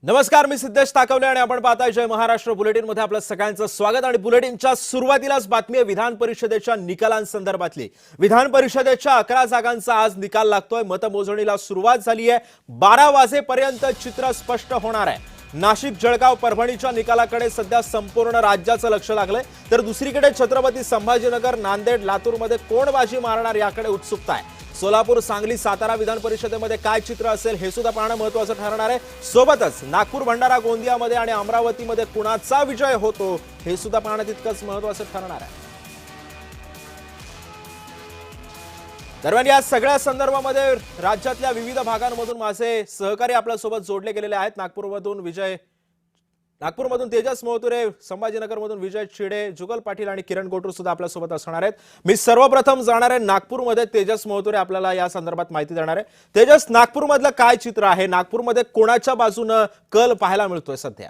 नमस्कार, मी सिद्धेश ताकवले आणि आपण पाहताय जय महाराष्ट्र बुलेटिन मध्ये आपलं सगळ्यांचं स्वागत। आणि बुलेटिनच्या सुरुवातीलाच बातमी आहे विधान परिषदेच्या निकालांसंदर्भातली। विधान परिषदेच्या 11 जागांचा आज निकाल लागतोय। मतमोजणीला सुरुवात झाली आहे। 12 वाजेपर्यंत चित्र स्पष्ट होणार आहे। नाशिक, जळगाव, परभणीच्या निकालाकडे सध्या संपूर्ण राज्याचं लक्ष लागलंय, तर दुसरीकडे छत्रपती संभाजीनगर, नांदेड, लातूरमध्ये कोण बाजी मारणार याकडे उत्सुकता आहे। सोलापूर, सांगली, सातारा विधान परिषदेमध्ये काय चित्र असेल हे सुद्धा पाहणं महत्त्वाचं ठरणार आहे। सोबतच नागपूर, भंडारा, गोंदियामध्ये आणि अमरावतीमध्ये कुणाचा विजय होतो हे सुद्धा पाहणं तितकंच महत्त्वाचं ठरणार आहे। दरम्यान या सगळ्या संदर्भामध्ये राज्यातल्या विविध भागांमधून माझे सहकारी आपल्यासोबत जोडले गेलेले आहेत। नागपूरमधून तेजस मोहतुरे, संभाजीनगरमधून विजय चिडे, जुगल पाटील आणि किरण गोटूर सुद्धा आपल्यासोबत असणार आहेत। मी सर्वप्रथम जाणार आहे नागपूरमध्ये। तेजस मोहतुरे आपल्याला या संदर्भात माहिती देणार आहे। तेजस, नागपूरमधलं काय चित्र आहे? नागपूरमध्ये कोणाच्या बाजूने कल पाहायला मिळतोय सध्या?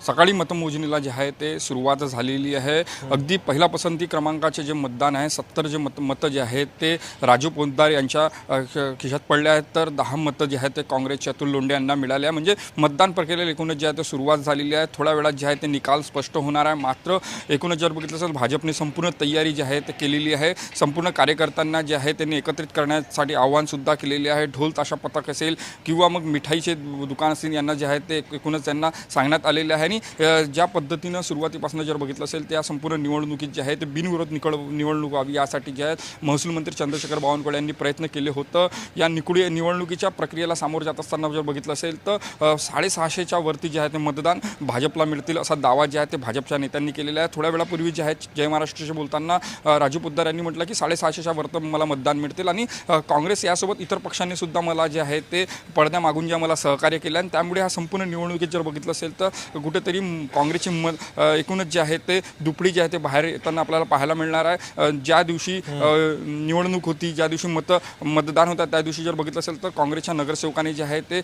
सकाळी मतमोजणीला जे आहे ते सुरुवात झालेली आहे। अगदी पहिला पसंती क्रमांकाचे जे मतदान आहे 70 जे मतं जे आहेत ते राजू पोद्दार यांच्या खिशात पडले आहेत, तर 10 मतं जे आहेत ते काँग्रेसच्या अतुल लोंढे यांना मिळाले आहे। म्हणजे मतदान प्रक्रियेला एकूणच जे आहे ते सुरुवात झालेली आहे। थोड्या वेळात जे आहे ते निकाल स्पष्ट होणार आहे। मात्र एकूणच जर बघितलं असेल भाजपने संपूर्ण तयारी जी आहे ते केलेली आहे। संपूर्ण कार्यकर्त्यांना जे आहे त्यांनी एकत्रित करण्यासाठी आव्हानसुद्धा केलेले आहे। ढोल ताशा पथक असेल किंवा मग मिठाईचे दुकान असेल यांना जे आहे ते एकूणच त्यांना सांगण्यात आलेले आहे। आणि ज्या पद्धतीनं सुरुवातीपासून जर बघितलं असेल त्या संपूर्ण निवडणुकीत जे आहे ते बिनविरोध निवडणूक व्हावी यासाठी जे आहे महसूल मंत्री चंद्रशेखर बावनकुळे यांनी प्रयत्न केले होतं। या निवडणुकीच्या प्रक्रियेला सामोरं जात असताना जर बघितलं असेल तर 650च्या वरती जे आहे ते मतदान भाजपला मिळतील असा दावा जे आहे ते भाजपच्या नेत्यांनी केलेला आहे। थोड्या वेळापूर्वी जे आहे जय महाराष्ट्राशी बोलताना राजू पोद्दार यांनी म्हटलं की 650च्या वरती मला मतदान मिळतील आणि काँग्रेस यासोबत इतर पक्षांनी सुद्धा मला जे आहे ते पडद्या मागून जे मला सहकार्य केलं आणि त्यामुळे हा संपूर्ण निवडणुकीत जर बघितलं असेल तर कुठेतरी काँग्रेसची एकूणच जे आहे ते दुपडी जे आहे ते बाहेर येताना आपल्याला पाहायला मिळणार आहे। ज्या दिवशी निवडणूक होती, ज्या दिवशी मतदान होतं त्या दिवशी जर बघितलं असेल तर काँग्रेसच्या नगरसेवकांनी जे आहे ते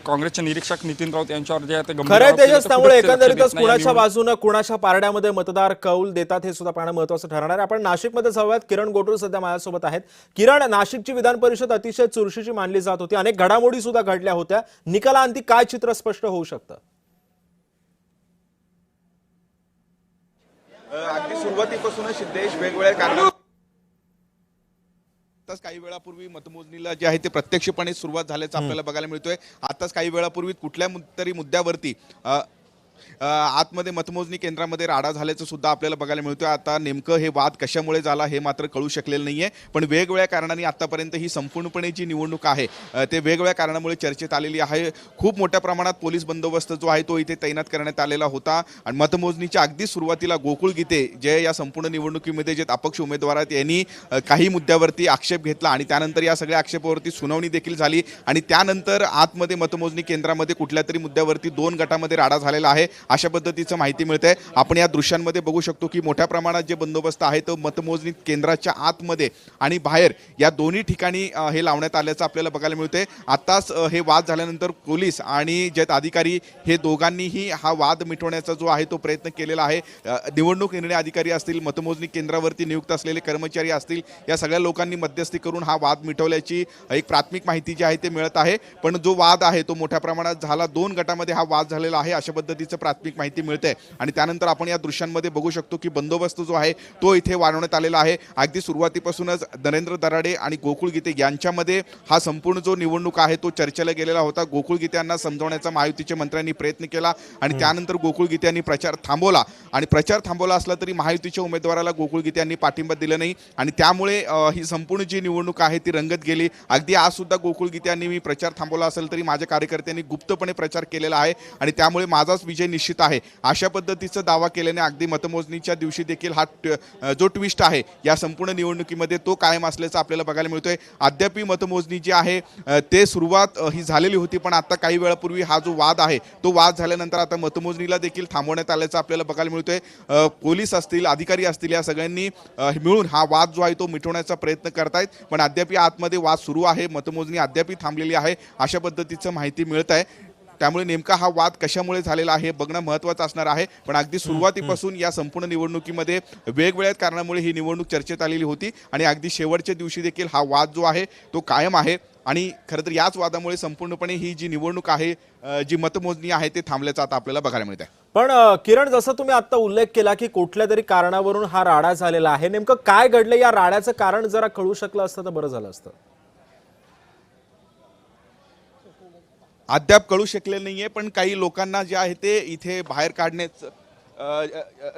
काँग्रेसचे निरीक्षक नितीन राऊत यांच्यावर जे आहे ते खरं तेजस, त्यामुळे एकंदरीतच कुणाच्या बाजूने कुणाच्या पारड्यामध्ये मतदार कौल देतात हे सुद्धा पाहणं महत्त्वाचं ठरणार आहे। आपण नाशिकमध्ये जाऊयात। किरण गोटूर सध्या माझ्यासोबत आहेत। किरण, नाशिकची विधान परिषद अतिशय चुरशीची मानली जात होती, अनेक घडामोडी सुद्धा घडल्या होत्या। निकालांती काय चित्र स्पष्ट होऊ शकतं? अगदी सुरुवातीपासूनच सिद्धेश वेगवेगळ्या कारणांनी आताच काही वेळापूर्वी मतमोजणीला जे आहे ते प्रत्यक्षपणे सुरुवात झाल्याचं आपल्याला बघायला मिळतोय। आताच काही वेळापूर्वी कुठल्या तरी मुद्द्यावरती आतमध्ये मतमोजणी केंद्रामध्ये राडा झाल्याचं सुद्धा आपल्याला बघायला मिळतोय। आता नेमकं हे वाद कशामुळे झाला हे मात्र कळू शकलेलं नाहीये, पण वेगवेगळ्या कारणांनी आतापर्यंत ही संपूर्णपणे जी निवडणूक आहे ते वेगवेगळ्या कारणामुळे चर्चेत आलेली आहे। खूप मोठ्या प्रमाणात पोलीस बंदोबस्त जो आहे तो इथे तैनात करण्यात आलेला होता आणि मतमोजणीच्या अगदी सुरुवातीला गोकुळ गीते जे या संपूर्ण निवडणुकीमध्ये जे अपक्ष उमेदवार आहेत यांनी काही मुद्द्यावरती आक्षेप घेतला आणि त्यानंतर या सगळ्या आक्षेपावरती सुनावणी देखील झाली आणि त्यानंतर आतमध्ये मतमोजणी केंद्रामध्ये कुठल्या तरी मुद्द्यावरती 2 गटामध्ये राडा झालेला आहे अशा पद्धतीचं माहिती मिळते। आपण या दृश्यांमध्ये बघू शकतो की मोठ्या प्रमाणात जे बंदोबस्त आहे तो मतमोजणी केंद्राच्या आतमध्ये आणि बाहेर या दोन्ही ठिकाणी हे लावण्यात आल्याचं आपल्याला बघायला मिळते। आताच हे वाद झाल्यानंतर पोलीस आणि जे अधिकारी हे दोघांनीही हा वाद मिटवण्याचा जो आहे तो प्रयत्न केलेला आहे। निवडणूक निर्णय अधिकारी असतील, मतमोजणी केंद्रावरती नियुक्त असलेले कर्मचारी असतील, या सगळ्या लोकांनी मध्यस्थी करून हा वाद मिटवल्याची एक प्राथमिक माहिती जी आहे ते मिळत आहे। पण जो वाद आहे तो मोठ्या प्रमाणात झाला, 2 गटामध्ये हा वाद झालेला आहे अशा पद्धतीचं प्राथमिक माहिती मिळते। आणि त्यानंतर आपण या दृश्यांमध्ये बघू शकतो की बंदोबस्त जो आहे तो इथे वाढवण्यात आलेला आहे। अगदी सुरुवातीपासूनच नरेंद्र दराडे आणि गोकुळ गीते यांच्यामध्ये हा संपूर्ण जो निवडणूक आहे तो चर्चेला गेलेला होता। गोकुळ गीते यांना समजवण्याचा महायुतीच्या मंत्र्यांनी प्रयत्न केला आणि त्यानंतर गोकुळ गीते यांनी प्रचार थांबवला आणि प्रचार थांबवला असला तरी महायुतीच्या उमेदवाराला गोकुळ गीते यांनी पाठिंबा दिला नाही आणि त्यामुळे ही संपूर्ण जी निवडणूक आहे ती रंगत गेली। अगदी आज सुद्धा गोकुळ गीते यांनी मी प्रचार थांबवला असेल तरी माझ्या कार्यकर्त्यांनी गुप्तपणे प्रचार केलेला आहे आणि त्यामुळे माझाच विजय निश्चित आहे अशा पद्धतीचा दावा केल्याने अगदी मतमोजणीच्या दिवशी देखील हा जो ट्विस्ट आहे या संपूर्ण निवडणुकीमध्ये तो कायम असल्याचं आपल्याला बघायला मिळतोय। अद्याप मतमोजणी जी आहे ते सुरुवात ही झालेली होती, पण आता काही वेळापूर्वी हा जो वाद आहे तो वाद झाल्यानंतर आता मतमोजणीला देखील थांबवण्यात आल्याचं आपल्याला बघायला मिळतोय। पोलीस असतील, अधिकारी असतील, या सगळ्यांनी मिळून हा वाद जो आहे तो मिटवण्याचा प्रयत्न करतायत, पण अद्याप आतमध्ये वाद सुरू आहे, मतमोजणी अद्याप थांबलेली आहे अशा पद्धतीचं माहिती मिळत आहे। त्यामुळे नेमका हा वाद कशामुळे झालेला आहे बघणं महत्त्वाचं असणार आहे. पण अगदी सुरुवातीपासून या संपूर्ण निवडणुकीमध्ये वेगवेगळ्या कारणामुळे ही निवडणूक चर्चेत आलेली होती आणि अगदी शेवटच्या दिवशी देखील हा वाद जो आहे तो कायम आहे. आणि खरं तर याच वादामुळे संपूर्णपणे ही जी निवडणूक आहे, जी मतमोजणी आहे, ते थांबल्याचं आता आपल्याला बघायला मिळत आहे. पण किरण, जसं तुम्ही आता उल्लेख केला की कुठल्या तरी कारणावरून हा राडा झालेला आहे, नेमकं काय घडलं, या राड्याचं कारण जरा कळू शकलं असतं तर बरं झालं असतं. अद्याप कळू शकले नाहीये, पण काही लोकांना जे आहे ते इथे बाहेर काढण्याचं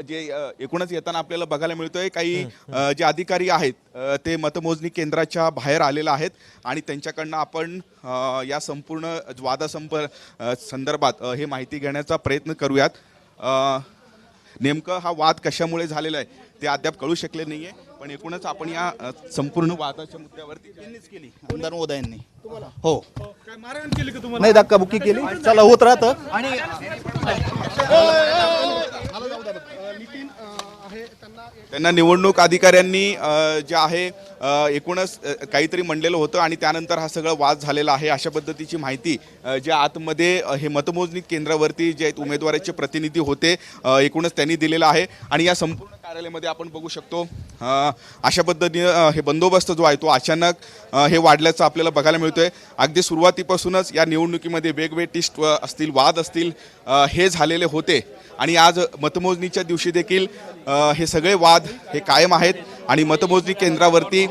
जे एकूणच येताना आपल्याला बघायला मिळतोय. काही जे अधिकारी आहेत ते मतमोजणी केंद्राच्या बाहेर आलेले आहेत आणि त्यांच्याकडनं आपण या संपूर्ण संदर्भात हे माहिती घेण्याचा प्रयत्न करूयात. नेमकं हा वाद कशामुळे झालेला आहे ते अद्याप कळू शकले नाहीये, पण एकूणच आपण या संपूर्ण वादाच्या मुद्द्यावरती केली आमदार महोदयांनी. हो, काय मारहाण केली का तुम्हाला? नाही, धक्काबुक्की केली. चला, होत राहतं. आणि त्यांना निवडणूक अधिकाऱ्यांनी जे आहे एकूणच काहीतरी म्हणलेलं होतं आणि त्यानंतर हा सगळा वाद झालेला आहे अशा पद्धतीची माहिती जे आतमध्ये हे मतमोजणी केंद्रावरती जे उमेदवाराचे प्रतिनिधी होते एकूणच त्यांनी दिलेलं आहे. आणि या संपूर्ण कार्यालयामध्ये आपण बघू शकतो अशा पद्धतीने हे बंदोबस्त जो आहे तो अचानक हे वाढल्याचं आपल्याला बघायला मिळतोय. अगदी सुरुवातीपासूनच या निवडणुकीमध्ये वेगवेगळे टिस्ट असतील, वाद असतील, हे झालेले होते आणि आज मतमोजणीच्या दिवशी देखील हे सगळे वाद हे कायम आहेत. आणि मतमोजणी केंद्रावरती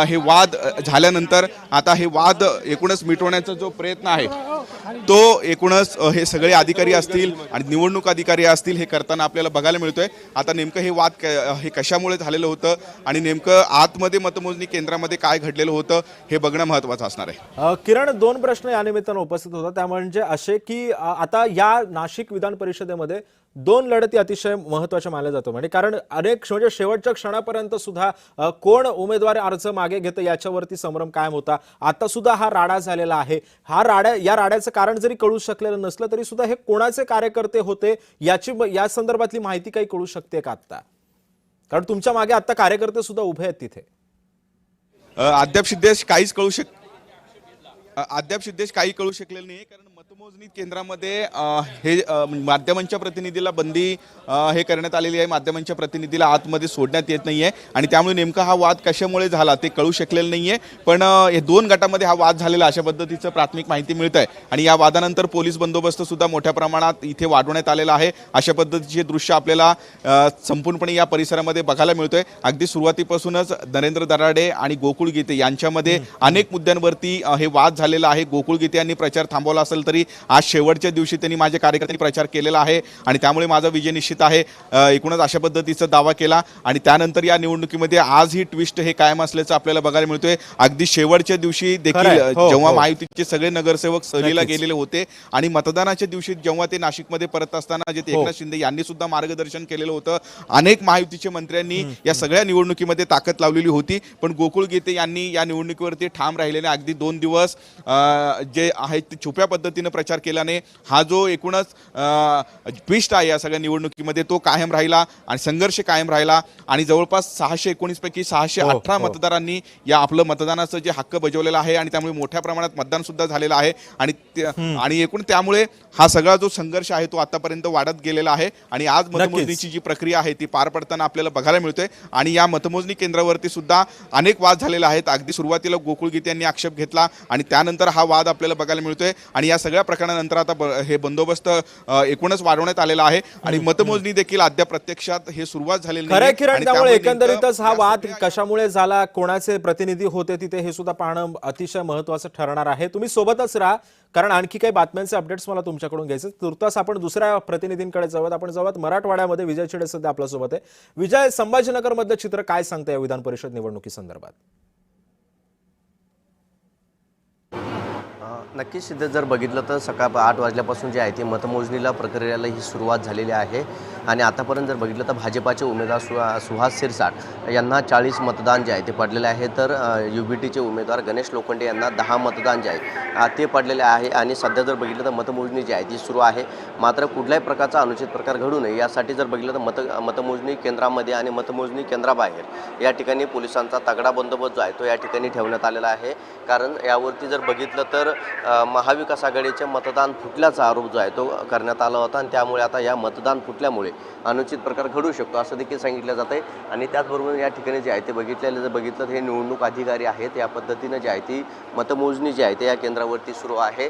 हे वाद झाल्यानंतर आता हे वाद एकूणच मिटवण्याचा जो प्रयत्न आहे तो एकूणच हे सगळे अधिकारी असतील आणि निवडणूक अधिकारी असतील हे करताना आपल्याला बघायला मिळतोय. आता नेमकं हे वाद हे कशामुळे झालेलं होतं आणि नेमकं आतमध्ये मतमोजणी केंद्रामध्ये काय घडलेलं होतं हे बघणं महत्त्वाचं असणार आहे. किरण, दोन प्रश्न या निमित्तानं उपस्थित होतात, त्या म्हणजे असे की आता या नाशिक विधान परिषदेमध्ये दोन लढती अतिशय महत्त्वाच्या मानल्या जातो, म्हणजे कारण अनेक म्हणजे शेवटच्या क्षणापर्यंत सुद्धा कोण उमेदवार अर्ज मागे घेतं याच्यावरती संभ्रम कायम होता. आता सुद्धा हा राडा झालेला आहे. या राड्याचं कारण जरी कळू शकलेलं नसलं तरी सुद्धा हे कोणाचे कार्यकर्ते होते या संदर्भातली माहिती काही कळू शकते का आता? कारण तुमच्या मागे आता कार्यकर्ते सुद्धा उभे आहेत तिथे. अद्याप सिद्धेश काही कळू शकलेलं नाही, कारण मतमोजणी केंद्रामध्ये हे माध्यमांच्या प्रतिनिधीला बंदी हे करण्यात आलेली आहे. माध्यमांच्या प्रतिनिधीला आतमध्ये सोडण्यात येत नाहीये आणि त्यामुळे नेमका हा वाद कशामुळे झाला ते कळू शकलेलं नाहीये. पण हे दोन गटामध्ये हा वाद झालेला अशा पद्धतीचं प्राथमिक माहिती मिळत आहे आणि या वादानंतर पोलीस बंदोबस्त सुद्धा मोठ्या प्रमाणात इथे वाढवण्यात आलेला आहे. अशा पद्धतीचे दृश्य आपल्याला संपूर्णपणे या परिसरामध्ये बघायला मिळतोय. अगदी सुरुवातीपासूनच नरेंद्र दराडे आणि गोकुळ गीते यांच्यामध्ये अनेक मुद्द्यांवरती हे वाद झालेला आहे. गोकुळ गीते यांनी प्रचार थांबवला असेल तरी आज शेवटच्या दिवशी त्यांनी माझ्या कार्यकर्त्यांनी प्रचार केलेला आहे आणि त्यामुळे माझा विजय निश्चित आहे एकूणच अशा पद्धतीचा दावा केला. आणि त्यानंतर या निवडणुकीमध्ये आज ही ट्विस्ट हे कायम असल्याचं आपल्याला बघायला मिळतोय. अगदी शेवटच्या दिवशी देखील जेव्हा महायुतीचे सगळे नगरसेवक सहलीला गेलेले होते आणि मतदानाच्या दिवशी जेव्हा ते नाशिकमध्ये परत असताना जे एकनाथ शिंदे यांनी सुद्धा मार्गदर्शन केलेलं होतं. अनेक महायुतीचे मंत्र्यांनी या सगळ्या निवडणुकीमध्ये ताकद लावलेली होती, पण गोकुळ गीते यांनी या निवडणुकीवरती ठाम राहिलेले अगदी 2 दिवस जे आहेत ते छुप्या पद्धतीने प्रचार केल्याने हा जो एकूणच ट्विस्ट आहे या सगळ्या निवडणुकीमध्ये तो कायम राहिला आणि संघर्ष कायम राहिला आणि जवळपास 619 पैकी 618 मतदारांनी या आपलं मतदानाचं जे हक्क बजावलेला आहे आणि त्यामुळे मोठ्या प्रमाणात मतदान सुद्धा झालेलं आहे. आणि एकूण त्यामुळे हा सगळा जो संघर्ष आहे तो आतापर्यंत वाढत गेलेला आहे आणि आज मतमोजणीची जी प्रक्रिया आहे ती पार पडताना आपल्याला बघायला मिळतोय. आणि या मतमोजणी केंद्रावरती सुद्धा अनेक वाद झालेले आहेत. अगदी सुरुवातीला गोकुळ गीते यांनी आक्षेप घेतला आणि त्यानंतर हा वाद आपल्याला बघायला मिळतोय आणि या सगळ्या प्रकरणानंतर आता हे बंदोबस्त एकूणच वाढवण्यात आलेला आहे आणि मतमोजणी देखील अद्याप प्रत्यक्षात हे सुरुवात झालेली नाही. किरण, त्यामुळे एकंदरीतच हा वाद कशामुळे झाला, कोणाचे प्रतिनिधी होते तिथे, हे सुद्धा पाहणं अतिशय महत्त्वाचं ठरणार आहे. तुम्ही सोबतच राहा, कारण आणखी काही बातम्यांचे अपडेट्स मला तुमच्याकडून घ्यायचे. तुर्तास आपण दुसऱ्या प्रतिनिधींकडे जाऊयात. आपण जाऊयात मराठवाड्यामध्ये. विजय चिडे सध्या आपल्यासोबत आहे. विजय, संभाजीनगर मधलं चित्र काय सांगतं या विधान परिषद निवडणुकी संदर्भात? नक्कीच सिद्ध, जर बघितलं तर सकाळ 8 वाजल्यापासून जे आहे ते मतमोजणीला प्रक्रियेला ही सुरुवात झालेली आहे आणि आतापर्यंत जर बघितलं तर भाजपाचे उमेदवार सुहास शिरसाट यांना 40 मतदान जे आहे ते पडलेले आहे, तर UBTचे उमेदवार गणेश लोखंडे यांना 10 मतदान जे आहे ते पडलेले आहे. आणि सध्या जर बघितलं तर मतमोजणी जी आहे ती सुरू आहे. मात्र कुठल्याही प्रकारचा अनुचित प्रकार घडू नये यासाठी जर बघितलं तर मतमोजणी केंद्रामध्ये आणि मतमोजणी केंद्राबाहेर या ठिकाणी पोलिसांचा तगडा बंदोबस्त जो आहे तो या ठिकाणी ठेवण्यात आलेला आहे. कारण यावरती जर बघितलं तर महाविकास आघाडीचे मतदान फुटल्याचा आरोप जो आहे तो करण्यात आला होता आणि त्यामुळे आता या मतदान फुटल्यामुळे अनुचित प्रकार घडू शकतो असं देखील सांगितलं जात आहे। आणि त्याचबरोबर या ठिकाणी जे आहे ते बघितलं हे निवडणूक अधिकारी आहेत, या पद्धतीनं जे आहे ती मतमोजणी जी आहे ते या केंद्रावरती सुरू आहे।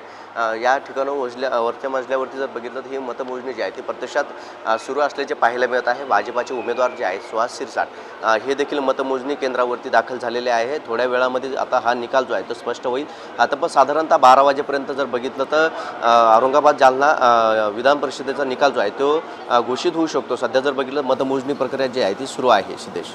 या ठिकाणी वरच्या मजल्यावरती जर बघितलं तर ही मतमोजणी जी आहे ती प्रत्यक्षात सुरू असल्याचे पाहायला मिळत आहे। भाजपाचे उमेदवार जे आहेत सुहास शिरसाट हे देखील मतमोजणी केंद्रावरती दाखल झालेले आहे। थोड्या वेळामध्ये आता हा निकाल जो आहे तो स्पष्ट होईल। आता पण साधारणतः 12 वाजेपर्यंत जर बघितलं तर औरंगाबाद जालना विधान परिषदेचा निकाल जो आहे तो घोषित होऊ शकतो। सध्या जर बघितलं मतमोजणी प्रक्रिया जी आहे ती सुरू आहे। सिद्धेश,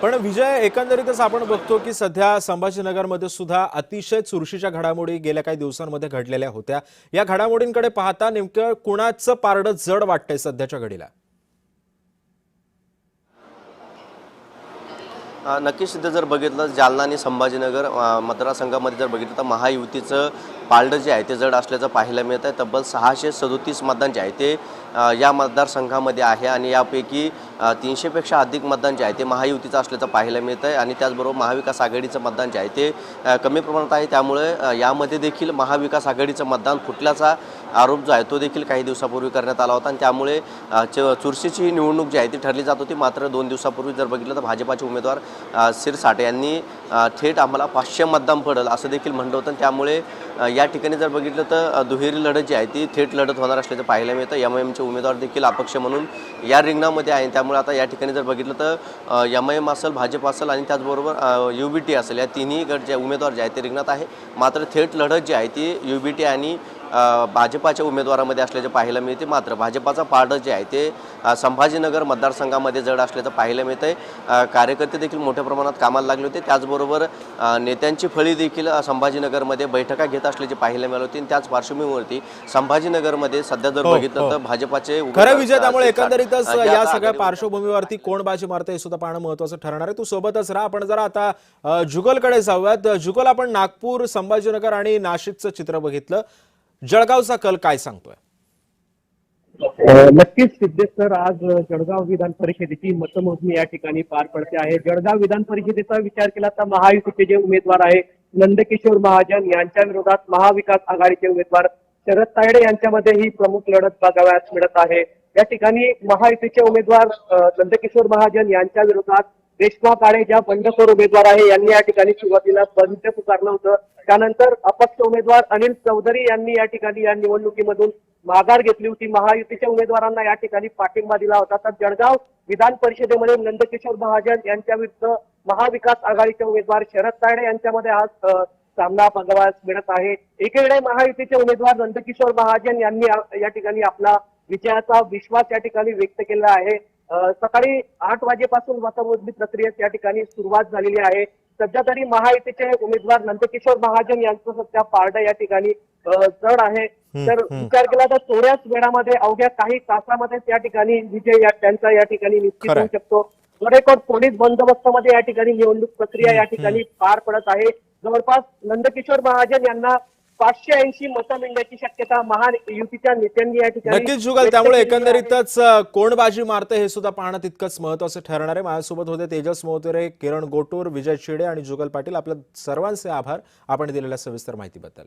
पण विजय, एकंदरीतच आपण बघतो की सध्या संभाजीनगरमध्ये सुद्धा अतिशय चुरशीच्या घडामोडी गेल्या काही दिवसांमध्ये घडलेल्या होत्या। या घडामोडींकडे पाहता नेमकं कुणाचं पारडं जड वाटतंय सध्याच्या घडीला? नक्कीच सिद्ध जर बघितलं जालना आणि संभाजीनगर मतदारसंघामध्ये जर बघितलं तर महायुतीचं पारडं जे आहे ते जड असल्याचं पाहायला मिळत आहे। तब्बल 637 मतदान जे आहे ते या मतदारसंघामध्ये आहे आणि यापैकी 300 पेक्षा अधिक मतदान जे आहे ते महायुतीचं असल्याचं पाहायला मिळत आहे आणि त्याचबरोबर महाविकास आघाडीचं मतदान जे आहे ते कमी प्रमाणात आहे। त्यामुळे यामध्ये देखील महाविकास आघाडीचं मतदान फुटल्याचा आरोप जो आहे तो देखील काही दिवसापूर्वी करण्यात आला होता आणि त्यामुळे चुरशीची ही निवडणूक जी आहे ती ठरली जात होती। मात्र 2 दिवसापूर्वी जर बघितलं तर भाजपाचे उमेदवार शिरसाट यांनी थेट आम्हाला 500 मतदान पडेल असं देखील म्हटलं होतं। त्यामुळे या ठिकाणी जर बघितलं तर दुहेरी लढत जी आहे ती थेट लढत होणार असल्याचं पाहायला मिळतं। एमआयएमचे उमेदवार देखील अपक्ष म्हणून या रिंगणामध्ये आहे। त्यामुळे आता या ठिकाणी जर बघितलं तर एमआयएम असेल, भाजप असेल आणि त्याचबरोबर युबीटी असेल, या तिन्ही गट जे उमेदवार जे आहेत ते रिंगणात आहे। मात्र थेट लढत जी आहे ती युबीटी आणि भाजपाच्या उमेदवारामध्ये असल्याचे पाहायला मिळते। मात्र भाजपाचा पारडं जे आहे ते संभाजीनगर मतदारसंघामध्ये जड असल्याचं पाहायला मिळतंय। कार्यकर्ते देखील मोठ्या प्रमाणात कामाला लागले होते। त्याचबरोबर नेत्यांची फळी देखील संभाजीनगरमध्ये बैठका घेत असल्याचे पाहायला मिळाले होते। त्याच पार्श्वभूमीवरती संभाजीनगरमध्ये सध्या जर बघितलं तर भाजपाचे खरं विजय, त्यामुळे एकंदरीतच या सगळ्या पार्श्वभूमीवरती कोण बाजी मारते हे सुद्धा पाहणं महत्त्वाचं ठरणार आहे। तू सोबतच राहा। आपण जरा आता जुगलकडे जाऊयात। जुगल, आपण नागपूर, संभाजीनगर आणि नाशिकचं चित्र बघितलं, जळगावचा कल काय सांगतोय? नक्कीच सिद्धेश सर, आज जळगाव विधान परिषदेची मतमोजणी या ठिकाणी पार पडते आहे। जळगाव विधान परिषदेचा विचार केला तर महायुतीचे जे उमेदवार आहे नंदकिशोर महाजन यांच्या विरोधात महाविकास आघाडीचे उमेदवार शरद तायडे यांच्यामध्ये ही प्रमुख लढत बघावयास मिळत आहे। या ठिकाणी महायुतीचे उमेदवार नंदकिशोर महाजन यांच्या विरोधात रेश्मा काळे ज्या बंडखोर उमेदवार आहे यांनी या ठिकाणी सुरुवातीला बंद पुकारलं होतं। त्यानंतर अपक्ष उमेदवार अनिल चौधरी यांनी या ठिकाणी या निवडणुकीमधून माघार घेतली होती। महायुतीच्या उमेदवारांना या ठिकाणी पाठिंबा दिला होता। तर जळगाव विधान परिषदेमध्ये नंदकिशोर महाजन यांच्या विरुद्ध महाविकास आघाडीचे उमेदवार शरद तायडे यांच्यामध्ये आज सामना बघावयास मिळत आहे। एकीकडे महायुतीचे उमेदवार नंदकिशोर महाजन यांनी या ठिकाणी आपला विजयाचा विश्वास या ठिकाणी व्यक्त केला आहे। सकाळी 8 वाजेपासून मतमोजणी प्रक्रियेस या ठिकाणी सुरुवात झालेली आहे। सध्या तरी महायुतीचे उमेदवार नंदकिशोर महाजन यांचं सध्या पारडं या ठिकाणी जड आहे। तर विचार केला तर थोड्याच वेळामध्ये, अवघ्या काही तासामध्ये या ठिकाणी विजय त्यांचा या ठिकाणी निश्चित होऊ शकतो। कडेकोट पोलीस बंदोबस्तामध्ये या ठिकाणी निवडणूक प्रक्रिया या ठिकाणी पार पडत आहे। जवळपास नंदकिशोर महाजन यांना 580 मतं मिळण्याची शक्यता महायुतीच्या नेत्यांनी या ठिकाणी नक्कीच जुगल, त्यामुळे एकंदरीतच कोण बाजी मारते हे सुद्धा पाहणं तितकंच महत्त्वाचं ठरणार आहे। माझ्यासोबत होते तेजस मोहतरे, किरण गोटूर, विजय शिडे आणि जुगल पाटील। आपल्या सर्वांचे आभार आपण दिलेल्या सविस्तर माहितीबद्दल।